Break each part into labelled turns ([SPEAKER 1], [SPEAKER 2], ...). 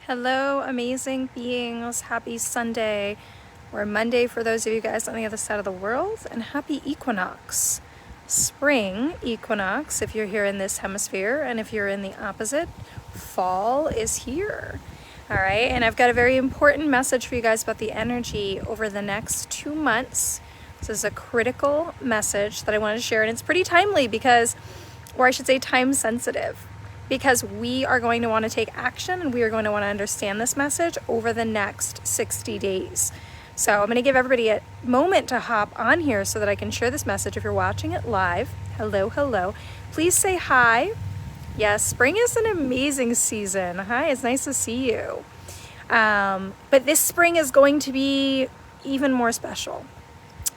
[SPEAKER 1] Hello, amazing beings. Happy Sunday, or Monday for those of you guys on the other side of the world, and happy Equinox. Spring equinox if you're here in this hemisphere, and if you're in the opposite, fall is here. All right, and I've got a very important message for you guys about the energy over the next 2 months. This is a critical message that I wanted to share, and it's pretty timely because, or I should say time sensitive, because we are going to want to take action and we are going to want to understand this message over the next 60 days. So I'm going to give everybody a moment to hop on here so that I can share this message. If you're watching it live, hello, hello. Please say hi. Yes, spring is an amazing season. Hi, it's nice to see you. But this spring is going to be even more special.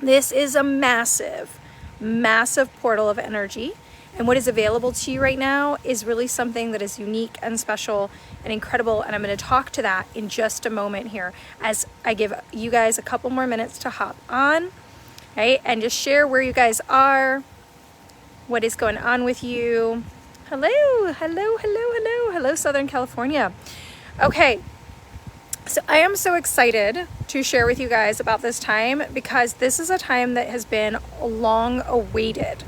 [SPEAKER 1] This is a massive, massive portal of energy. And what is available to you right now is really something that is unique and special and incredible. And I'm going to talk to that in just a moment here as I give you guys a couple more minutes to hop on, right? And just share where you guys are, what is going on with you. Hello, hello, hello, hello, hello, Southern California. Okay, so I am so excited to share with you guys about this time because this is a time that has been long awaited.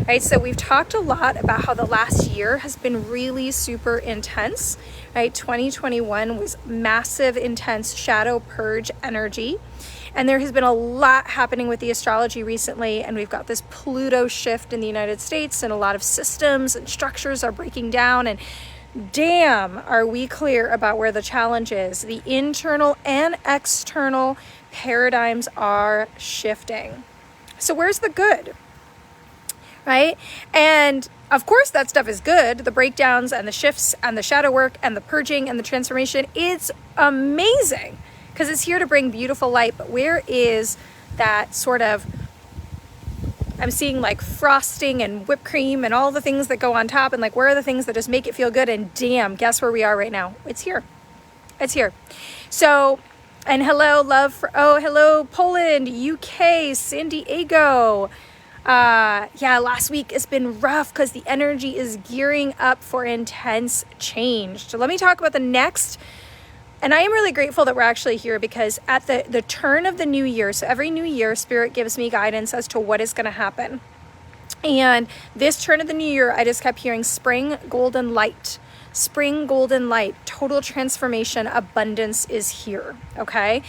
[SPEAKER 1] Right, so we've talked a lot about how the last year has been really super intense, right? 2021 was massive, intense shadow purge energy. And there has been a lot happening with the astrology recently. And we've got this Pluto shift in the United States, and a lot of systems and structures are breaking down. And damn, are we clear about where the challenge is? The internal and external paradigms are shifting. So where's the good? Right? And of course that stuff is good. The breakdowns and the shifts and the shadow work and the purging and the transformation, it's amazing because it's here to bring beautiful light. But where is that sort of, I'm seeing like frosting and whipped cream and all the things that go on top, and like where are the things that just make it feel good? And damn, guess where we are right now? It's here. It's here. So, and hello, love for, oh, hello, Poland, UK, San Diego. Last week it's been rough because the energy is gearing up for intense change. So let me talk about the next, and I am really grateful that we're actually here because at the turn of the new year, so every new year, Spirit gives me guidance as to what is going to happen. And this turn of the new year, I just kept hearing spring, golden light. Spring, golden light, total transformation, abundance is here, okay?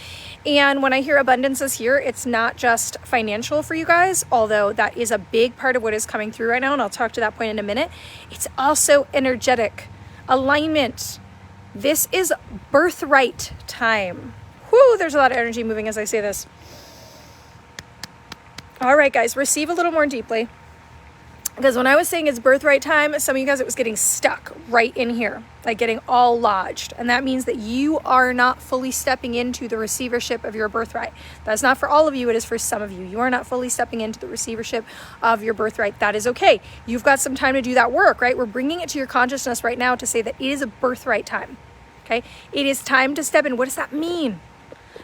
[SPEAKER 1] And when I hear abundance is here, it's not just financial for you guys, although that is a big part of what is coming through right now, and I'll talk to that point in a minute. It's also energetic, alignment. This is birthright time. Whoo, there's a lot of energy moving as I say this. All right, guys, receive a little more deeply. Because when I was saying it's birthright time, some of you guys, it was getting stuck right in here, like getting all lodged. And that means that you are not fully stepping into the receivership of your birthright. That's not for all of you. It is for some of you. You are not fully stepping into the receivership of your birthright. That is okay. You've got some time to do that work, right? We're bringing it to your consciousness right now to say that it is a birthright time, okay? It is time to step in. What does that mean?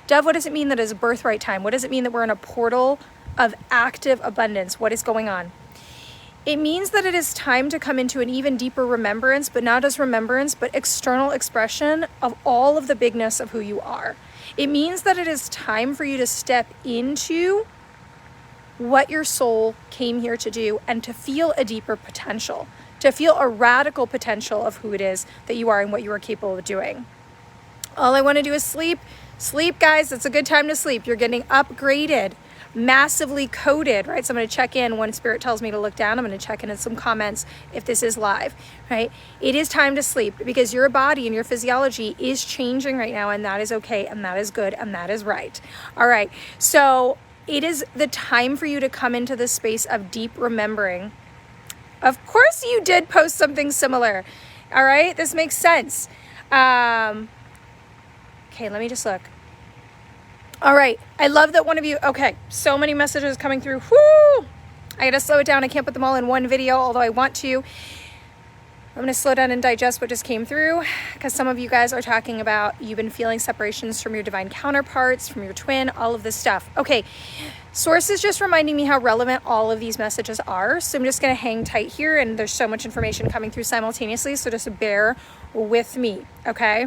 [SPEAKER 1] Dove, what does it mean that it's a birthright time? What does it mean that we're in a portal of active abundance? What is going on? It means that it is time to come into an even deeper remembrance, but not as remembrance, but external expression of all of the bigness of who you are. It means that it is time for you to step into what your soul came here to do and to feel a deeper potential, to feel a radical potential of who it is that you are and what you are capable of doing. All I want to do is sleep. Sleep, guys. It's a good time to sleep. You're getting upgraded. Massively coded, right? So I'm going to check in when Spirit tells me to look down. I'm going to check in some comments if this is live, right? It is time to sleep because your body and your physiology is changing right now, and that is okay, and that is good, and that is right. All right. So it is the time for you to come into this space of deep remembering. Of course you did post something similar. All right. This makes sense. Okay. Let me just look. All right. I love that one of you, okay, so many messages coming through. Whoo! I gotta slow it down. I can't put them all in one video, although I want to. I'm gonna slow down and digest what just came through because some of you guys are talking about you've been feeling separations from your divine counterparts, from your twin, all of this stuff. Okay, Source is just reminding me how relevant all of these messages are. So I'm just gonna hang tight here, and there's so much information coming through simultaneously, so just bear with me, okay?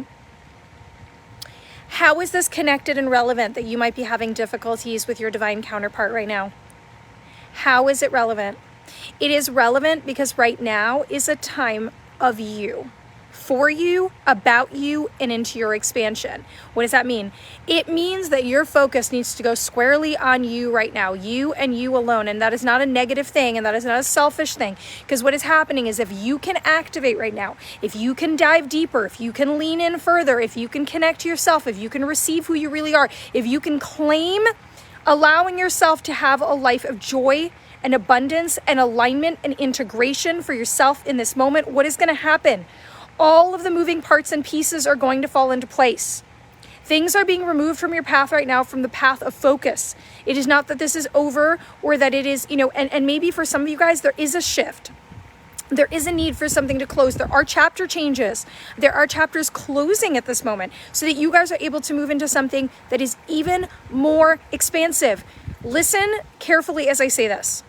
[SPEAKER 1] How is this connected and relevant that you might be having difficulties with your divine counterpart right now? How is it relevant? It is relevant because right now is a time of you, for you, about you, and into your expansion. What does that mean? It means that your focus needs to go squarely on you right now, you and you alone. And that is not a negative thing, and that is not a selfish thing. Because what is happening is if you can activate right now, if you can dive deeper, if you can lean in further, if you can connect to yourself, if you can receive who you really are, if you can claim allowing yourself to have a life of joy and abundance and alignment and integration for yourself in this moment, what is going to happen? All of the moving parts and pieces are going to fall into place. Things are being removed from your path right now, from the path of focus. It is not that this is over or that it is, and maybe for some of you guys, there is a shift. There is a need for something to close. There are chapter changes. There are chapters closing at this moment so that you guys are able to move into something that is even more expansive. Listen carefully as I say this.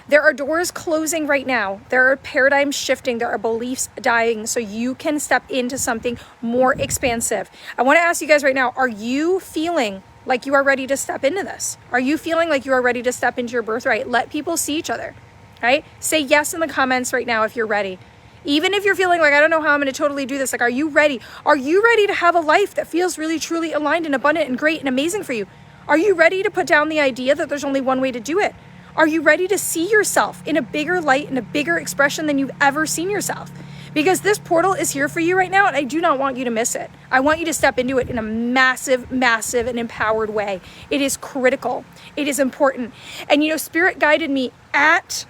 [SPEAKER 1] There are doors closing right now. There are paradigms shifting. There are beliefs dying so you can step into something more expansive. I want to ask you guys right now, are you feeling like you are ready to step into this? Are you feeling like you are ready to step into your birthright? Let people see each other, right? Say yes in the comments right now if you're ready. Even if you're feeling like, I don't know how I'm going to totally do this. Like, are you ready? Are you ready to have a life that feels really, truly aligned and abundant and great and amazing for you? Are you ready to put down the idea that there's only one way to do it? Are you ready to see yourself in a bigger light and a bigger expression than you've ever seen yourself? Because this portal is here for you right now, and I do not want you to miss it. I want you to step into it in a massive, massive and empowered way. It is critical. It is important. And Spirit guided me at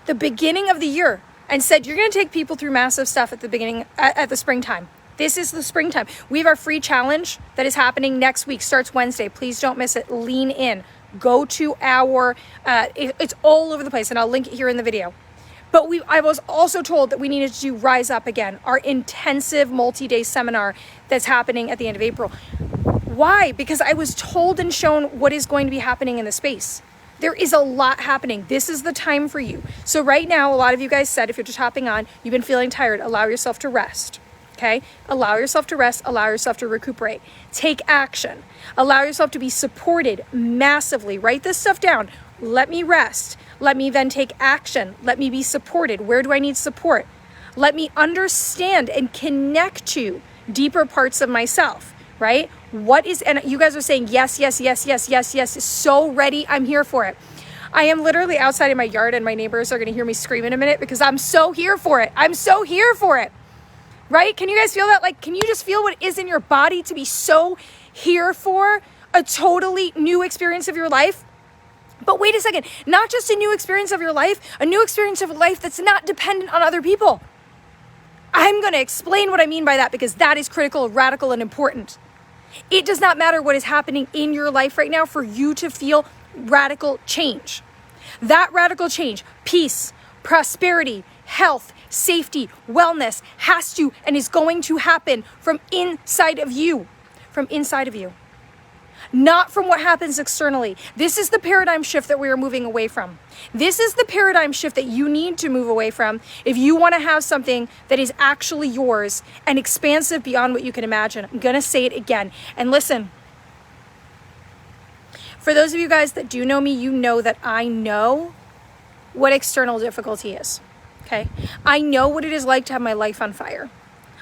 [SPEAKER 1] the beginning of the year and said, you're going to take people through massive stuff at the beginning, at the springtime. This is the springtime. We have our free challenge that is happening next week, starts Wednesday. Please don't miss it. Lean in. Go to our, it's all over the place, and I'll link it here in the video. But I was also told that we needed to do Rise Up Again, our intensive multi-day seminar that's happening at the end of April. Why? Because I was told and shown what is going to be happening in the space. There is a lot happening. This is the time for you. So right now, a lot of you guys said, if you're just hopping on, you've been feeling tired, allow yourself to rest. Okay? Allow yourself to rest, allow yourself to recuperate. Take action. Allow yourself to be supported massively. Write this stuff down. Let me rest. Let me then take action. Let me be supported. Where do I need support? Let me understand and connect to deeper parts of myself, right? And you guys are saying, yes, yes, yes, yes, yes, yes. So ready. I'm here for it. I am literally outside in my yard, and my neighbors are going to hear me scream in a minute because I'm so here for it. I'm so here for it. Right? Can you guys feel that? Like, can you just feel what it is in your body to be so here for a totally new experience of your life? But wait a second, not just a new experience of your life, a new experience of life that's not dependent on other people. I'm going to explain what I mean by that because that is critical, radical, and important. It does not matter what is happening in your life right now for you to feel radical change. That radical change, peace, prosperity, health, safety, wellness has to and is going to happen from inside of you. From inside of you. Not from what happens externally. This is the paradigm shift that we are moving away from. This is the paradigm shift that you need to move away from if you want to have something that is actually yours and expansive beyond what you can imagine. I'm going to say it again. And listen, for those of you guys that do know me, you know that I know what external difficulty is. Okay? I know what it is like to have my life on fire.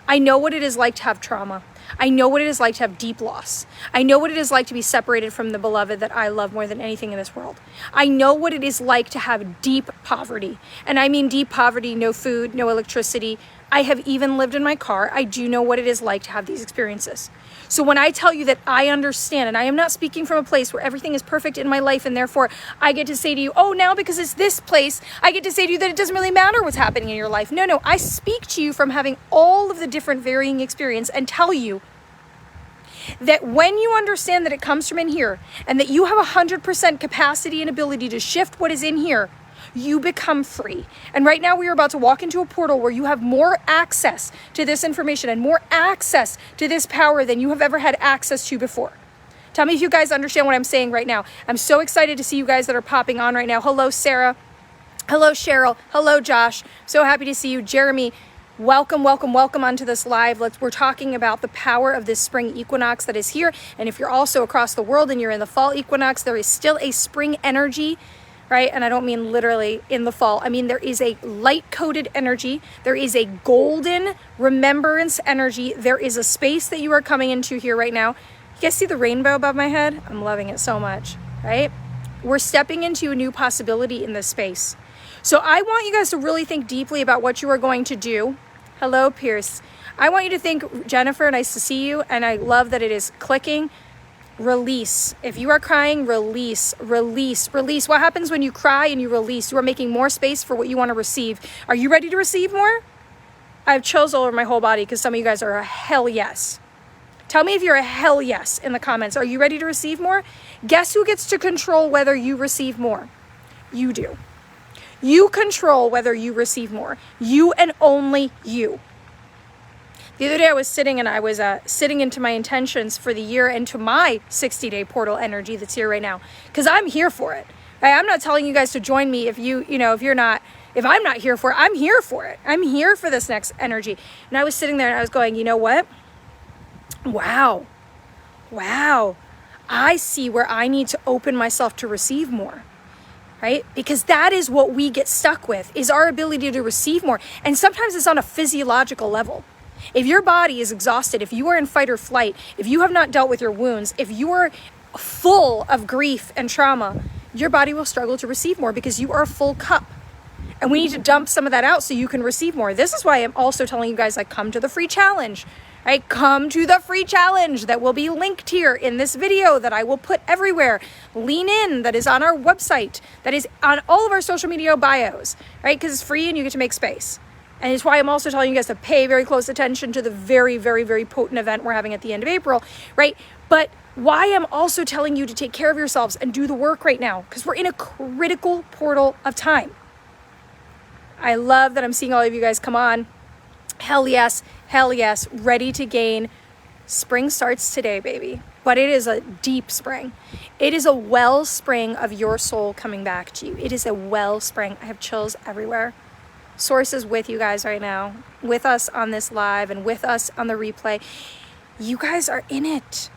[SPEAKER 1] I know what it is like to have trauma. I know what it is like to have deep loss. I know what it is like to be separated from the beloved that I love more than anything in this world. I know what it is like to have deep poverty. And I mean deep poverty, no food, no electricity. I have even lived in my car. I do know what it is like to have these experiences. So when I tell you that I understand, and I am not speaking from a place where everything is perfect in my life, and therefore I get to say to you, oh, now because it's this place, I get to say to you that it doesn't really matter what's happening in your life. No, I speak to you from having all of the different varying experience and tell you that when you understand that it comes from in here and that you have 100% capacity and ability to shift what is in here, you become free. And right now we are about to walk into a portal where you have more access to this information and more access to this power than you have ever had access to before. Tell me if you guys understand what I'm saying right now. I'm so excited to see you guys that are popping on right now. Hello, Sarah. Hello, Cheryl. Hello, Josh. So happy to see you. Jeremy. Welcome, welcome, welcome onto this live. We're talking about the power of this spring equinox that is here. And if you're also across the world and you're in the fall equinox, there is still a spring energy, right? And I don't mean literally in the fall. I mean, there is a light-coated energy. There is a golden remembrance energy. There is a space that you are coming into here right now. You guys see the rainbow above my head? I'm loving it so much, right? We're stepping into a new possibility in this space. So I want you guys to really think deeply about what you are going to do. Hello, Pierce. I want you to think, Jennifer, nice to see you. And I love that it is clicking. Release. If you are crying, release, release, release. What happens when you cry and you release? You are making more space for what you want to receive. Are you ready to receive more? I have chills all over my whole body because some of you guys are a hell yes. Tell me if you're a hell yes in the comments. Are you ready to receive more? Guess who gets to control whether you receive more? You do. You control whether you receive more. You and only you. The other day I was sitting and I was sitting into my intentions for the year and to my 60-day portal energy that's here right now. Because I'm here for it. I'm not telling you guys to join me if if I'm not here for it, I'm here for it. I'm here for this next energy. And I was sitting there and I was going, you know what? Wow. I see where I need to open myself to receive more. Right? Because that is what we get stuck with, is our ability to receive more. And sometimes it's on a physiological level. If your body is exhausted, if you are in fight or flight, if you have not dealt with your wounds, if you are full of grief and trauma, your body will struggle to receive more because you are a full cup. And we need to dump some of that out so you can receive more. This is why I'm also telling you guys, like, come to the free challenge. Right? Come to the free challenge that will be linked here in this video that I will put everywhere. Lean in, that is on our website, that is on all of our social media bios, right? Because it's free and you get to make space. And it's why I'm also telling you guys to pay very close attention to the very, very, very potent event we're having at the end of April, right? But why I'm also telling you to take care of yourselves and do the work right now, because we're in a critical portal of time. I love that I'm seeing all of you guys come on. Hell yes, ready to gain. Spring starts today, baby. But it is a deep spring. It is a wellspring of your soul coming back to you. It is a wellspring. I have chills everywhere. Source is with you guys right now, with us on this live and with us on the replay. You guys are in it.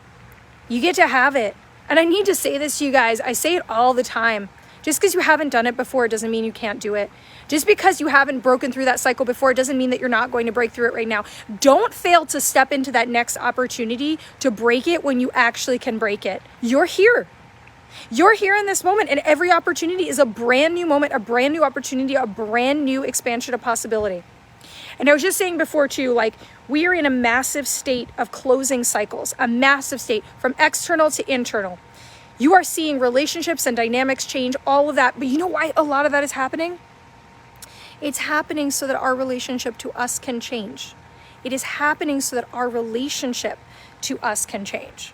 [SPEAKER 1] You get to have it. And I need to say this to you guys. I say it all the time. Just because you haven't done it before doesn't mean you can't do it. Just because you haven't broken through that cycle before doesn't mean that you're not going to break through it right now. Don't fail to step into that next opportunity to break it when you actually can break it. You're here. You're here in this moment, and every opportunity is a brand new moment, a brand new opportunity, a brand new expansion of possibility. And I was just saying before too, like, we are in a massive state of closing cycles, a massive state from external to internal. You are seeing relationships and dynamics change, all of that. But you know why a lot of that is happening? It's happening so that our relationship to us can change. It is happening so that our relationship to us can change.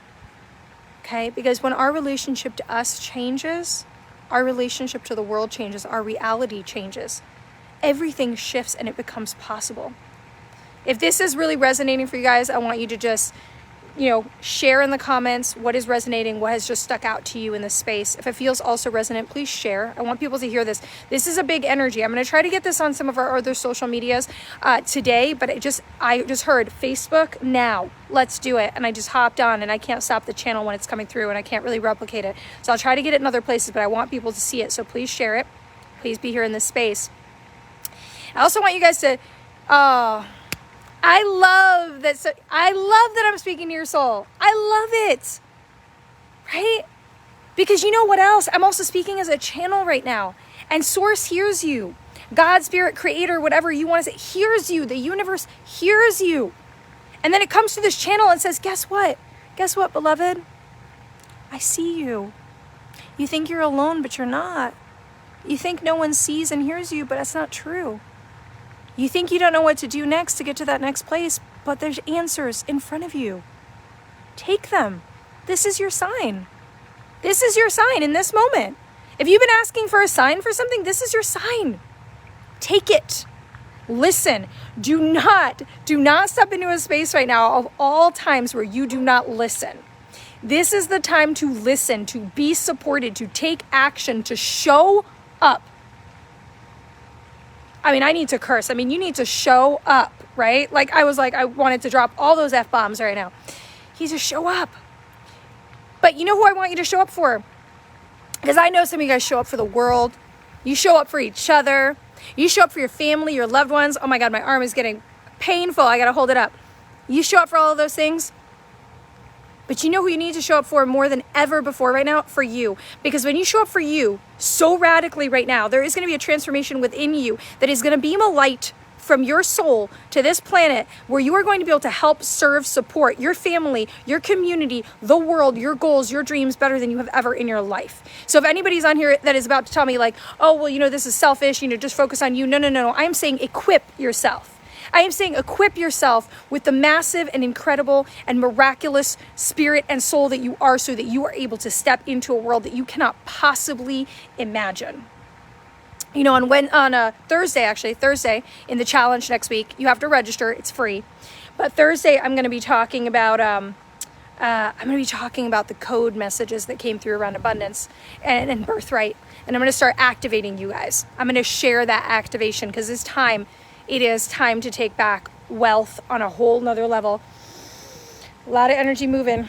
[SPEAKER 1] Okay? Because when our relationship to us changes, our relationship to the world changes, our reality changes. Everything shifts and it becomes possible. If this is really resonating for you guys, I want you to just, share in the comments what is resonating, what has just stuck out to you in this space. If it feels also resonant, please share. I want people to hear this. This is a big energy. I'm going to try to get this on some of our other social medias today, but I just heard Facebook now. Let's do it. And I just hopped on and I can't stop the channel when it's coming through and I can't really replicate it. So I'll try to get it in other places, but I want people to see it. So please share it. Please be here in this space. I also want you guys to, I love that I'm speaking to your soul. I love it, right? Because you know what else? I'm also speaking as a channel right now, and Source hears you. God, Spirit, Creator, whatever you want to say, hears you. The universe hears you. And then it comes to this channel and says, guess what? Guess what, beloved? I see you. You think you're alone, but you're not. You think no one sees and hears you, but that's not true. You think you don't know what to do next to get to that next place, but there's answers in front of you. Take them. This is your sign. This is your sign in this moment. If you've been asking for a sign for something, this is your sign. Take it. Listen. Do not step into a space right now of all times where you do not listen. This is the time to listen, to be supported, to take action, to show up. I mean, I need to curse. I mean, you need to show up, right? Like, I was like, I wanted to drop all those F-bombs right now. He says, show up. But you know who I want you to show up for? Because I know some of you guys show up for the world. You show up for each other. You show up for your family, your loved ones. Oh my God, my arm is getting painful. I got to hold it up. You show up for all of those things. But you know who you need to show up for more than ever before right now? For you. Because when you show up for you so radically right now, there is going to be a transformation within you that is going to beam a light from your soul to this planet where you are going to be able to help, serve, support your family, your community, the world, your goals, your dreams better than you have ever in your life. So if anybody's on here that is about to tell me like, oh, well, you know, this is selfish, you know, just focus on you. No. I am saying equip yourself. I am saying equip yourself with the massive and incredible and miraculous spirit and soul that you are so that you are able to step into a world that you cannot possibly imagine. You know, on Thursday in the challenge next week, you have to register. It's free. But Thursday, I'm going to be talking about the code messages that came through around abundance and birthright. And I'm going to start activating you guys. I'm going to share that activation because it is time to take back wealth on a whole nother level. A lot of energy moving.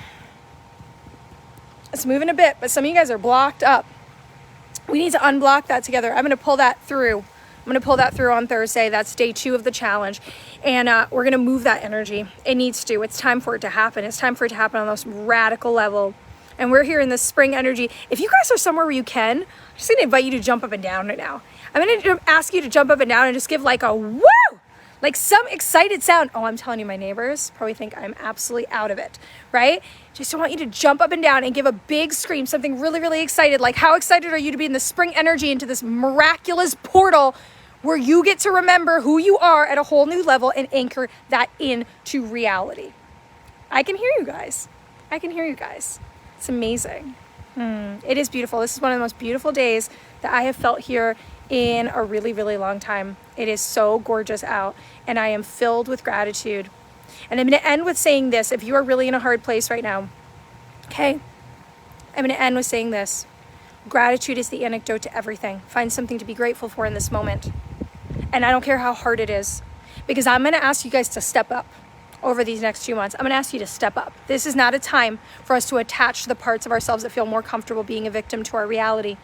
[SPEAKER 1] It's moving a bit, but some of you guys are blocked up. We need to unblock that together. I'm going to pull that through. On Thursday. That's day 2 of the challenge. And we're going to move that energy. It needs to. It's time for it to happen. It's time for it to happen on the most radical level. And we're here in this spring energy. If you guys are somewhere where you can, I'm just going to invite you to jump up and down right now. I'm going to ask you to jump up and down and just give like a woo! Like some excited sound. Oh, I'm telling you, my neighbors probably think I'm absolutely out of it, right? Just want you to jump up and down and give a big scream, something really, really excited. Like how excited are you to be in the spring energy into this miraculous portal where you get to remember who you are at a whole new level and anchor that into reality. I can hear you guys. It's amazing. It is beautiful. This is one of the most beautiful days that I have felt here in a really, really long time. It is so gorgeous out and I am filled with gratitude. And I'm going to end with saying this. If you are really in a hard place right now, okay, I'm going to end with saying this. Gratitude is the antidote to everything. Find something to be grateful for in this moment. And I don't care how hard it is, because I'm going to ask you guys to step up over these next few months. I'm going to ask you to step up. This is not a time for us to attach to the parts of ourselves that feel more comfortable being a victim to our reality.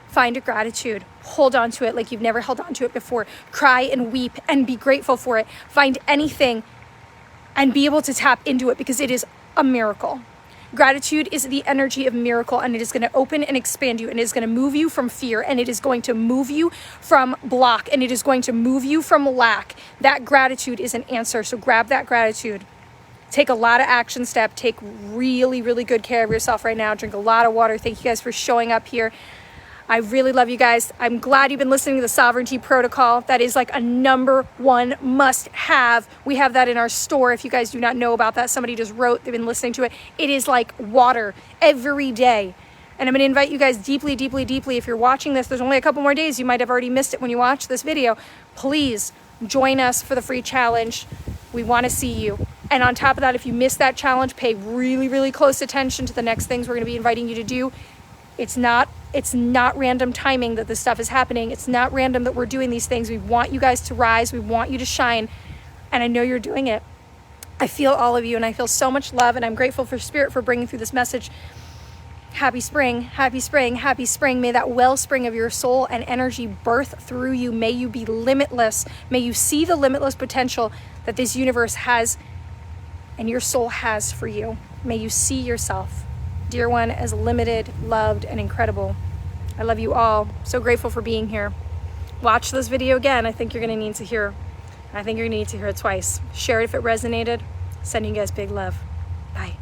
[SPEAKER 1] Find a gratitude. Hold on to it like you've never held on to it before. Cry and weep and be grateful for it. Find anything and be able to tap into it because it is a miracle. Gratitude is the energy of miracle, and it is going to open and expand you, and it is going to move you from fear, and it is going to move you from block, and it is going to move you from lack. That gratitude is an answer. So grab that gratitude. Take a lot of action step. Take really, really good care of yourself right now. Drink a lot of water. Thank you guys for showing up here. I really love you guys. I'm glad you've been listening to the Sovereignty Protocol. That is like a #1 must have. We have that in our store. If you guys do not know about that, somebody just wrote, they've been listening to it. It is like water every day. And I'm going to invite you guys deeply, deeply, deeply. If you're watching this, there's only a couple more days. You might have already missed it when you watch this video. Please join us for the free challenge. We want to see you. And on top of that, if you missed that challenge, pay really, really close attention to the next things we're going to be inviting you to do. It's not random timing that this stuff is happening. It's not random that we're doing these things. We want you guys to rise. We want you to shine. And I know you're doing it. I feel all of you, and I feel so much love, and I'm grateful for Spirit for bringing through this message. Happy spring, happy spring, happy spring. May that wellspring of your soul and energy birth through you. May you be limitless. May you see the limitless potential that this universe has and your soul has for you. May you see yourself, dear one, as limited, loved, and incredible. I love you all. So grateful for being here. Watch this video again. I think you're going to need to hear. I think you're going to need to hear it twice. Share it if it resonated. Sending you guys big love. Bye.